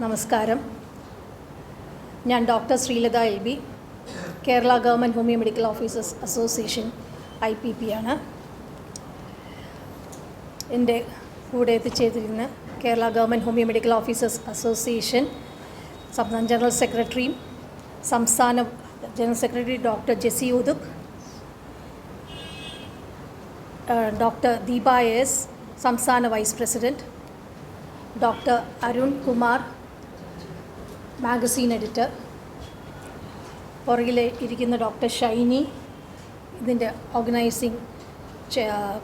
നമസ്കാരം. ഞാൻ doctor Sreelatha L B, Kerala government homeo medical officers association IPP ആണ്. എൻ്റെ കൂടെ എത്തിച്ചേർന്നിരുന്ന Kerala government homeo medical officers association സംസ്ഥാന ജനറൽ സെക്രട്ടറിയും സംസ്ഥാന general secretary doctor Jessy Udup, doctor Deepa S സംസ്ഥാന vice president, doctor Arun Kumar magazine editor, പുറകിൽ ഇരിക്കുന്ന ഡോക്ടർ ഷൈനി ഇതിൻ്റെ organising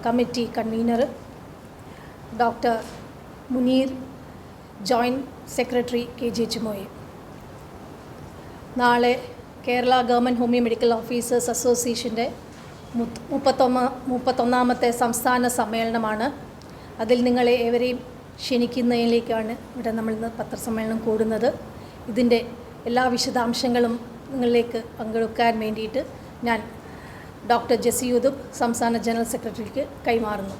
committee convener, doctor Muneer joint secretary KGHMOA. നാളെ Kerala government homeo medical officers അസോസിയേഷൻ്റെ 31ാമത്തെ സംസ്ഥാന സമ്മേളനമാണ്. അതിൽ നിങ്ങളെ ഏവരെയും ക്ഷണിക്കുന്നതിലേക്കാണ് ഇവിടെ നമ്മൾ ഇന്ന് പത്രസമ്മേളനം കൂടുന്നത്. ഇതിൻ്റെ എല്ലാ വിശദാംശങ്ങളും നിങ്ങളിലേക്ക് പങ്കെടുക്കാൻ വേണ്ടിയിട്ട് ഞാൻ ഡോക്ടർ ജെസി ഉദുപ് സംസ്ഥാന ജനറൽ സെക്രട്ടറിക്ക് കൈമാറുന്നു.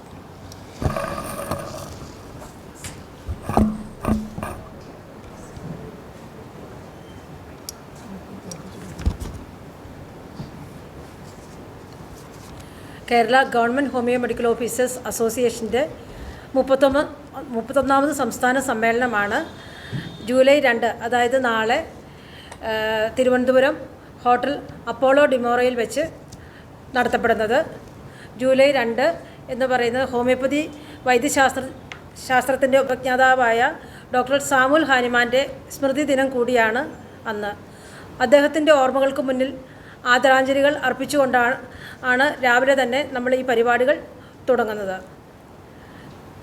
Kerala government homeo medical officers അസോസിയേഷൻ്റെ 31ാമത് സംസ്ഥാന സമ്മേളനമാണ് ജൂലൈ 2, അതായത് നാളെ തിരുവനന്തപുരം ഹോട്ടൽ അപ്പോളോ ഡിമോറയിൽ വെച്ച് നടത്തപ്പെടുന്നത്. ജൂലൈ 2 എന്ന് പറയുന്നത് ഹോമിയോപ്പതി ശാസ്ത്രത്തിൻ്റെ ഉപജ്ഞാതാവായ ഡോക്ടർ സാമുൽ ഹാനിമാൻ്റെ സ്മൃതി ദിനം കൂടിയാണ് അന്ന്. അദ്ദേഹത്തിൻ്റെ ഓർമ്മകൾക്ക് മുന്നിൽ ആദരാഞ്ജലികൾ അർപ്പിച്ചുകൊണ്ടാണ് രാവിലെ തന്നെ നമ്മൾ ഈ പരിപാടികൾ തുടങ്ങുന്നത്.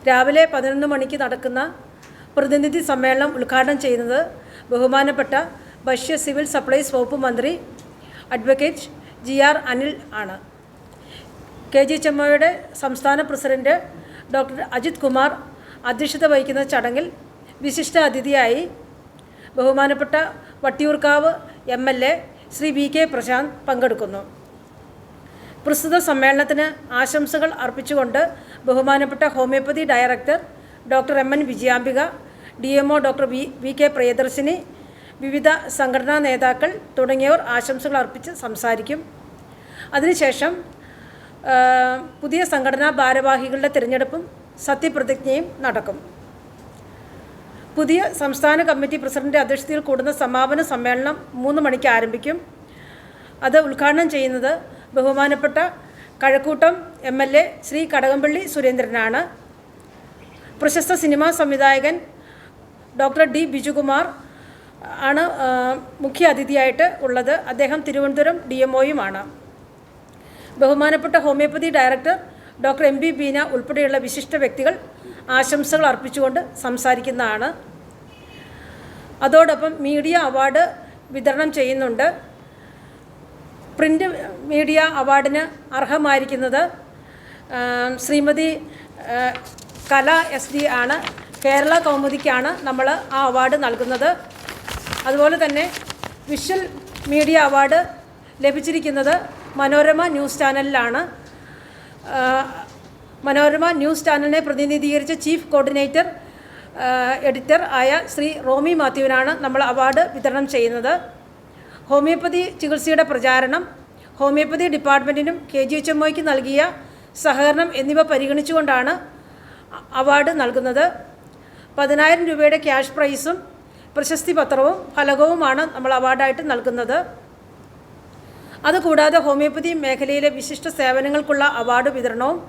രാവിലെ 11 മണിക്ക് നടക്കുന്ന പ്രതിനിധി സമ്മേളനം ഉദ്ഘാടനം ചെയ്യുന്നത് ബഹുമാനപ്പെട്ട ഭക്ഷ്യ സിവിൽ സപ്ലൈസ് വകുപ്പ് മന്ത്രി അഡ്വക്കേറ്റ് GR അനിൽ ആണ്. KGHMOയുടെ സംസ്ഥാന പ്രസിഡന്റ് ഡോക്ടർ അജിത് കുമാർ അധ്യക്ഷത വഹിക്കുന്ന ചടങ്ങിൽ വിശിഷ്ട അതിഥിയായി ബഹുമാനപ്പെട്ട വട്ടിയൂർക്കാവ് MLA ശ്രീ VK പ്രശാന്ത് പങ്കെടുക്കുന്നു. പ്രസ്തുത സമ്മേളനത്തിന് ആശംസകൾ അർപ്പിച്ചുകൊണ്ട് ബഹുമാനപ്പെട്ട homeopathy director doctor MN Vijayambika, DMO doctor VK Priyadarshini, വിവിധ സംഘടനാ നേതാക്കൾ തുടങ്ങിയവർ ആശംസകൾ അർപ്പിച്ച് സംസാരിക്കും. അതിനുശേഷം പുതിയ സംഘടനാ ഭാരവാഹികളുടെ തിരഞ്ഞെടുപ്പും സത്യപ്രതിജ്ഞയും നടക്കും. പുതിയ സംസ്ഥാന കമ്മിറ്റി പ്രസിഡന്റ് അധ്യക്ഷതയിൽ കൂടുന്ന സമാപന സമ്മേളനം 3 മണിക്ക് ആരംഭിക്കും. അത് ഉദ്ഘാടനം ചെയ്യുന്നത് ബഹുമാനപ്പെട്ട കഴക്കൂട്ടം MLA ശ്രീ കടകംപള്ളി സുരേന്ദ്രനാണ്. പ്രശസ്ത സിനിമാ സംവിധായകൻ ഡോക്ടർ D ബിജുകുമാർ ആണ് മുഖ്യ അതിഥിയായിട്ട് ഉള്ളത്. അദ്ദേഹം തിരുവനന്തപുരം DMOയുമാണ്. ബഹുമാനപ്പെട്ട homeopathy director doctor MB Beena ഉൾപ്പെടെയുള്ള വിശിഷ്ട വ്യക്തികൾ ആശംസകൾ അർപ്പിച്ചുകൊണ്ട് സംസാരിക്കുന്നതാണ്. അതോടൊപ്പം മീഡിയ അവാർഡ് വിതരണം ചെയ്യുന്നുണ്ട്. പ്രിൻ്റ് മീഡിയ അവാർഡിന് അർഹമായിരിക്കുന്നത് ശ്രീമതി കല SD ആണ്. കേരള കൗമുദിക്കാണ് നമ്മൾ ആ അവാർഡ് നൽകുന്നത്. അതുപോലെ തന്നെ വിഷ്വൽ മീഡിയ അവാർഡ് ലഭിച്ചിരിക്കുന്നത് മനോരമ ന്യൂസ് ചാനലിലാണ്. മനോരമ ന്യൂസ് ചാനലിനെ പ്രതിനിധീകരിച്ച ചീഫ് കോർഡിനേറ്റർ എഡിറ്റർ ആയ ശ്രീ റോമി മാത്യുവിനാണ് നമ്മൾ അവാർഡ് വിതരണം ചെയ്യുന്നത്. ഹോമിയോപ്പതി ചികിത്സയുടെ പ്രചാരണം, ഹോമിയോപ്പതി ഡിപ്പാർട്ട്മെൻറ്റിനും KGHMOയ്ക്ക് നൽകിയ സഹകരണം എന്നിവ പരിഗണിച്ചുകൊണ്ടാണ് അവാർഡ് നൽകുന്നത്. 10,000 രൂപയുടെ ക്യാഷ് പ്രൈസും പ്രശസ്തി പത്രവും ഫലകവുമാണ് നമ്മൾ അവാർഡായിട്ട് നൽകുന്നത്. അതുകൂടാതെ ഹോമിയോപ്പതി മേഖലയിലെ വിശിഷ്ട സേവനങ്ങൾക്കുള്ള അവാർഡ് വിതരണവും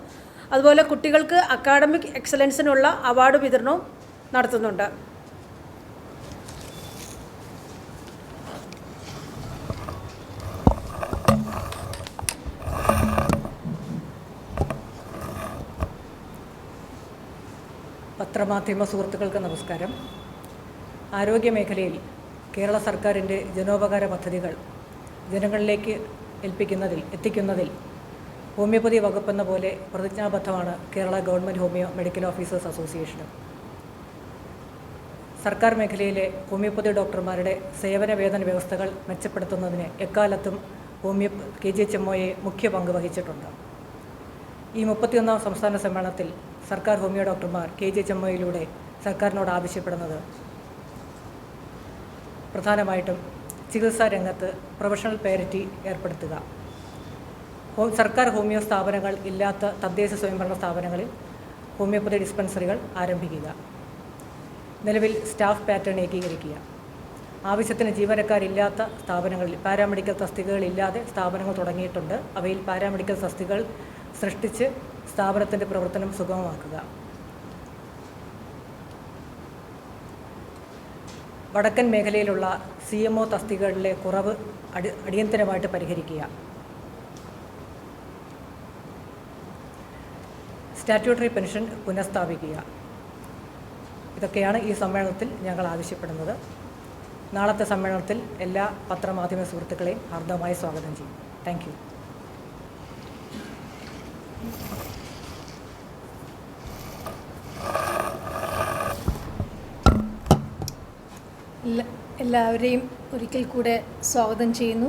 അതുപോലെ കുട്ടികൾക്ക് അക്കാഡമിക് എക്സലൻസിനുള്ള അവാർഡ് വിതരണവും നടത്തുന്നുണ്ട്. പത്രമാധ്യമ സുഹൃത്തുക്കൾക്ക് നമസ്കാരം. ആരോഗ്യമേഖലയിൽ കേരള സർക്കാരിൻ്റെ ജനോപകാര പദ്ധതികൾ ജനങ്ങളിലേക്ക് എത്തിക്കുന്നതിൽ ഹോമിയോപ്പതി വകുപ്പെന്ന പോലെ പ്രതിജ്ഞാബദ്ധമാണ് Kerala government homeo medical officers അസോസിയേഷനും. സർക്കാർ മേഖലയിലെ ഹോമിയോപ്പതി ഡോക്ടർമാരുടെ സേവന വേതന വ്യവസ്ഥകൾ മെച്ചപ്പെടുത്തുന്നതിന് എക്കാലത്തും KGHMOയെ മുഖ്യ പങ്ക് വഹിച്ചിട്ടുണ്ട്. ഈ 31ാം സംസ്ഥാന സമ്മേളനത്തിൽ സർക്കാർ ഹോമിയോ ഡോക്ടർമാർ KGHMOയിലൂടെ സർക്കാരിനോട് ആവശ്യപ്പെടുന്നത് പ്രധാനമായിട്ടും ചികിത്സാ രംഗത്ത് പ്രൊഫഷണൽ പാരിറ്റി ഏർപ്പെടുത്തുക, സർക്കാർ ഹോമിയോ സ്ഥാപനങ്ങൾ ഇല്ലാത്ത തദ്ദേശ സ്വയംഭരണ സ്ഥാപനങ്ങളിൽ ഹോമിയോപ്പതി ഡിസ്പെൻസറികൾ ആരംഭിക്കുക, നിലവിൽ സ്റ്റാഫ് പാറ്റേൺ ഏകീകരിക്കുക, ആവശ്യത്തിന് ജീവനക്കാരില്ലാത്ത സ്ഥാപനങ്ങളിൽ പാരാമെഡിക്കൽ തസ്തികകളില്ലാതെ സ്ഥാപനങ്ങൾ തുടങ്ങിയിട്ടുണ്ട്, അവയിൽ പാരാമെഡിക്കൽ തസ്തികകൾ സൃഷ്ടിച്ച് സ്ഥാപനത്തിൻ്റെ പ്രവർത്തനം സുഗമമാക്കുക, വടക്കൻ മേഖലയിലുള്ള CMO തസ്തികകളിലെ കുറവ് അടിയന്തരമായിട്ട് പരിഹരിക്കുക, സ്റ്റാറ്റ്യൂട്ടറി പെൻഷൻ പുനഃസ്ഥാപിക്കുക. ഇതൊക്കെയാണ് ഈ സമ്മേളനത്തിൽ ഞങ്ങൾ ആവശ്യപ്പെടുന്നത്. നാളത്തെ സമ്മേളനത്തിൽ എല്ലാ പത്രമാധ്യമ സുഹൃത്തുക്കളെയും ഹാർദവമായി സ്വാഗതം ചെയ്യും. Thank you. എല്ലാവരെയും ഒരിക്കൽ കൂടെ സ്വാഗതം ചെയ്യുന്നു.